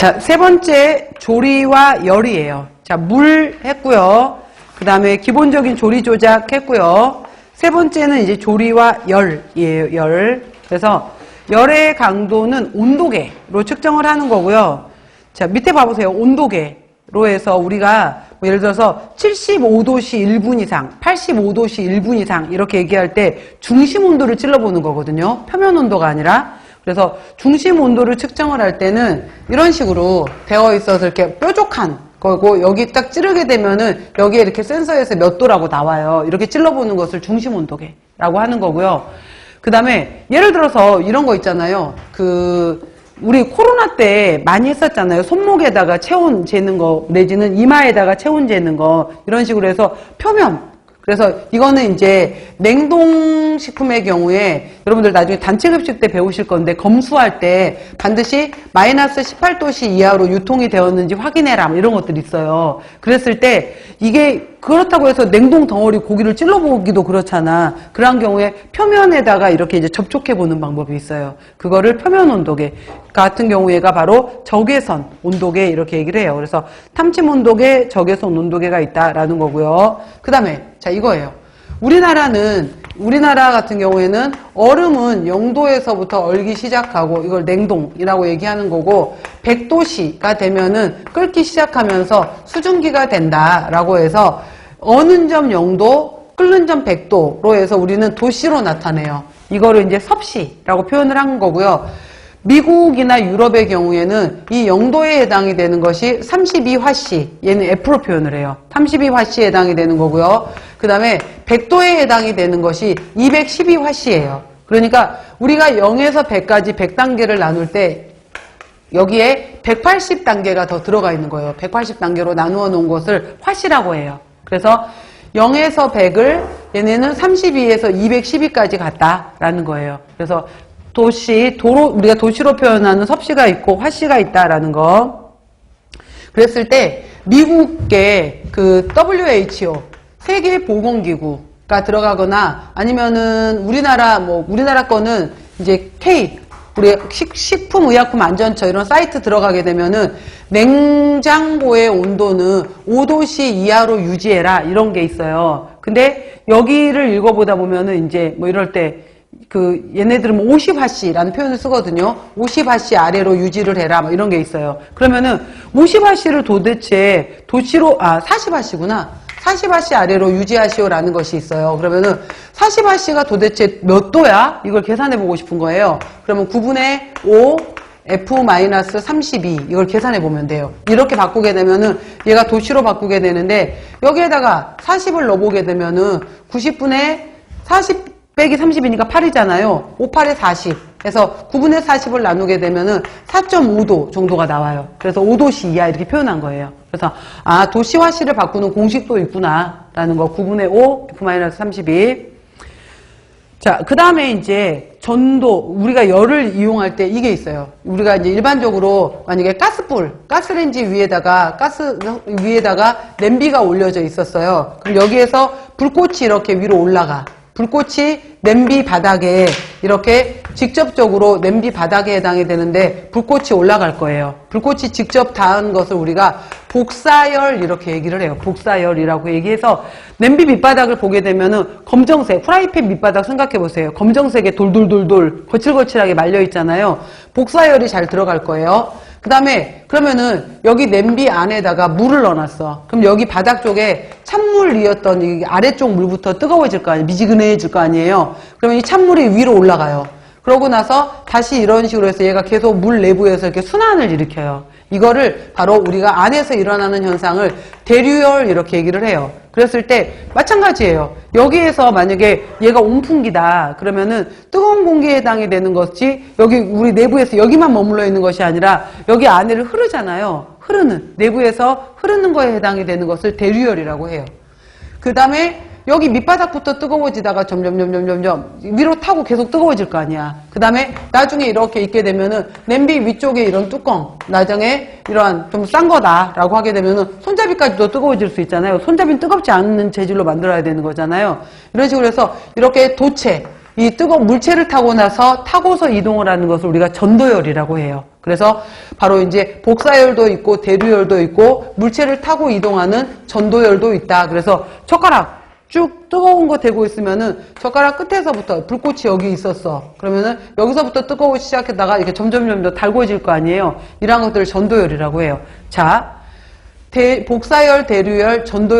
자, 세 번째 조리와 열이에요. 자, 물 했고요. 그 다음에 기본적인 조리 조작 했고요. 세 번째는 이제 조리와 열이에요. 열. 그래서 열의 강도는 온도계로 측정을 하는 거고요. 자, 밑에 봐보세요. 온도계로 해서 우리가 뭐 예를 들어서 75도씨 1분 이상, 85도씨 1분 이상 이렇게 얘기할 때 중심 온도를 찔러보는 거거든요. 표면 온도가 아니라. 그래서 중심 온도를 측정을 할 때는 이런 식으로 되어 있어서 이렇게 뾰족한 거고, 여기 딱 찌르게 되면은 여기에 이렇게 센서에서 몇 도라고 나와요. 이렇게 찔러보는 것을 중심 온도계라고 하는 거고요. 그 다음에 예를 들어서 이런 거 있잖아요. 우리 코로나 때 많이 했었잖아요. 손목에다가 체온 재는 거, 내지는 이마에다가 체온 재는 거, 이런 식으로 해서 표면. 그래서 이거는 이제 냉동식품의 경우에 여러분들 나중에 단체급식 때 배우실 건데, 검수할 때 반드시 마이너스 18도씨 이하로 유통이 되었는지 확인해라, 이런 것들이 있어요. 그랬을 때 이게 그렇다고 해서 냉동 덩어리 고기를 찔러보기도 그렇잖아. 그런 경우에 표면에다가 이렇게 이제 접촉해 보는 방법이 있어요. 그거를 표면 온도계 같은 경우에가 바로 적외선 온도계 이렇게 얘기를 해요. 그래서 탐침 온도계, 적외선 온도계가 있다라는 거고요. 그 다음에 자, 이거예요. 우리나라 같은 경우에는 얼음은 0도에서부터 얼기 시작하고 이걸 냉동이라고 얘기하는 거고, 100도씨가 되면은 끓기 시작하면서 수증기가 된다라고 해서 어는 점 0도, 끓는 점 100도로 해서 우리는 도씨로 나타내요. 이거를 이제 섭씨라고 표현을 한 거고요. 미국이나 유럽의 경우에는 이 0도에 해당이 되는 것이 32화씨, 얘는 F로 표현을 해요. 32화씨에 해당이 되는 거고요. 그 다음에 100도에 해당이 되는 것이 212화씨예요. 그러니까 우리가 0에서 100까지 100단계를 나눌 때 여기에 180단계가 더 들어가 있는 거예요. 180단계로 나누어 놓은 것을 화씨라고 해요. 그래서 0에서 100을 얘네는 32에서 212까지 갔다라는 거예요. 그래서 우리가 도시로 표현하는 섭씨가 있고 화씨가 있다라는 거. 그랬을 때 미국의 그 WHO 세계보건기구가 들어가거나 아니면은 우리나라 거는 이제 우리 식품의약품안전처 이런 사이트 들어가게 되면은 냉장고의 온도는 5도씨 이하로 유지해라 이런 게 있어요. 근데 여기를 읽어보다 보면은 이제 뭐 이럴 때 얘네들은 50화씨라는 표현을 쓰거든요. 50화씨 아래로 유지를 해라, 뭐 이런 게 있어요. 그러면은 50화씨를 도대체 40화씨구나. 40화씨 아래로 유지하시오라는 것이 있어요. 그러면은 40화씨가 도대체 몇 도야? 이걸 계산해 보고 싶은 거예요. 그러면 9분의 5 F-32 이걸 계산해 보면 돼요. 이렇게 바꾸게 되면은 얘가 도시로 바꾸게 되는데, 여기에다가 40을 넣어보게 되면은 90분의 40 빼기 30이니까 8이잖아요. 5, 8에 40. 해서 9분의 40을 나누게 되면은 4.5도 정도가 나와요. 그래서 5도씨 이하 이렇게 표현한 거예요. 그래서 도시화씨를 바꾸는 공식도 있구나 라는 거. 9분의 5 F-32. 자, 그 다음에 이제 전도, 우리가 열을 이용할 때 이게 있어요. 우리가 이제 일반적으로 만약에 가스레인지 위에다가 냄비가 올려져 있었어요. 그럼 여기에서 불꽃이 이렇게 위로 올라가. 불꽃이 냄비 바닥에 이렇게 직접적으로 냄비 바닥에 해당이 되는데 불꽃이 올라갈 거예요. 불꽃이 직접 닿은 것을 우리가 복사열 이렇게 얘기를 해요. 복사열이라고 얘기해서 냄비 밑바닥을 보게 되면은 검정색, 프라이팬 밑바닥 생각해 보세요. 검정색에 돌돌돌돌 거칠거칠하게 말려 있잖아요. 복사열이 잘 들어갈 거예요. 그 다음에 그러면은 여기 냄비 안에다가 물을 넣어놨어. 그럼 여기 바닥 쪽에 찬물이었던 이 아래쪽 물부터 뜨거워질 거 아니에요. 미지근해질 거 아니에요. 그러면 이 찬물이 위로 올라가요. 그러고 나서 다시 이런 식으로 해서 얘가 계속 물 내부에서 이렇게 순환을 일으켜요. 이거를 바로 우리가 안에서 일어나는 현상을 대류열 이렇게 얘기를 해요. 그랬을 때 마찬가지예요. 여기에서 만약에 얘가 온풍기다 그러면은 뜨거운 공기에 해당이 되는 것이 여기 우리 내부에서 여기만 머물러 있는 것이 아니라 여기 안에를 흐르잖아요. 내부에서 흐르는 거에 해당이 되는 것을 대류열이라고 해요. 그 다음에 여기 밑바닥부터 뜨거워지다가 점점 위로 타고 계속 뜨거워질 거 아니야. 그 다음에 나중에 이렇게 있게 되면은 냄비 위쪽에 이런 뚜껑, 나중에 이러한 좀 싼 거다라고 하게 되면은 손잡이까지도 뜨거워질 수 있잖아요. 손잡이는 뜨겁지 않은 재질로 만들어야 되는 거잖아요. 이런 식으로 해서 이렇게 도체, 이 뜨거운 물체를 타고 나서 타고서 이동을 하는 것을 우리가 전도열이라고 해요. 그래서 바로 이제 복사열도 있고 대류열도 있고 물체를 타고 이동하는 전도열도 있다. 그래서 젓가락 쭉 뜨거운 거 대고 있으면은 젓가락 끝에서부터 불꽃이 여기 있었어. 그러면은 여기서부터 뜨거워 시작했다가 이렇게 점점 더 달궈질 거 아니에요. 이런 것들을 전도열이라고 해요. 자, 복사열, 대류열, 전도열